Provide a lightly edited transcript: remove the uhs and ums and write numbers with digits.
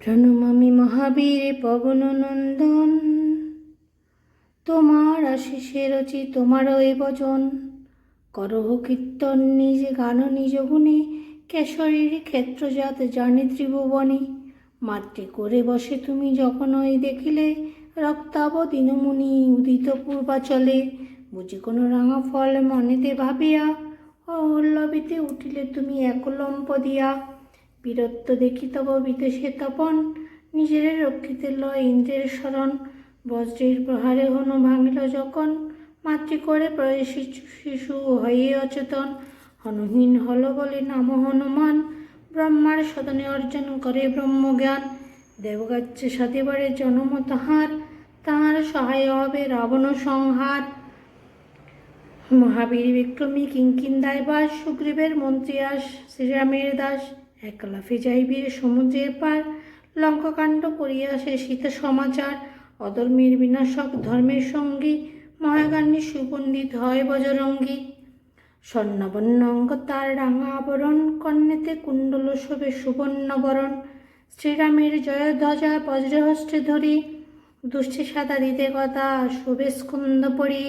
প্রণমামি মহাবীর পবন নন্দন, তোমার আশিসে রচি তোমার ওই বচন। করহ কীর্তন নিজ গান নিজ গুণে, কেশরীর ক্ষেত্রজাত জানি ত্রিভুবনে। মাতৃ করে বসে তুমি যখন ওই দেখিলে, রক্তাব দিনমুনি উদিত পূর্বাচলে। বুঝি কোনো রাঙা ফল মনেতে ভাবিয়া, অল্লবিতে উঠিলে তুমি একলম্ব দিয়া। বীরত্ব দেখি তব বিদেশে তপন, নিজের রক্ষিতে লয় ইন্দ্রের শরণ। বজ্রের প্রহারে হনু ভাঙিল যখন, মাতৃ করে প্রয়াসী শিশু হয়ে অচেতন। হনুহীন হল বলে নাম হনুমান, ব্রহ্মার সদনে অর্জন করে ব্রহ্মজ্ঞান। দেবগাচ্ছে সদেবরে জনম তাহার, তাহার সহায় হবে রাবণ সংহার। মহাবীর বিক্রমী কিঙ্কিন্দায় বাস, সুগ্রীবের মন্ত্রী আস শ্রীরামের দাস। এক লাফে যাই বীর সমুদ্রের পার, লঙ্কাকাণ্ড করিয়া সে সীতা সমাচার। অধর্মের বিনাশক ধর্মের সঙ্গী, মহাজ্ঞানী সুপণ্ডিত হয় বজরঙ্গী। স্বর্ণবর্ণ অঙ্গ তার রাঙা আবরণ, কর্ণেতে কুণ্ডল শোভে সুবর্ণবরণ। শ্রীরামের জয় ধ্বজা বজ্রহস্তে ধরি, দুষ্টে সাদা দিতে কথা শোভে স্কন্দ পরি।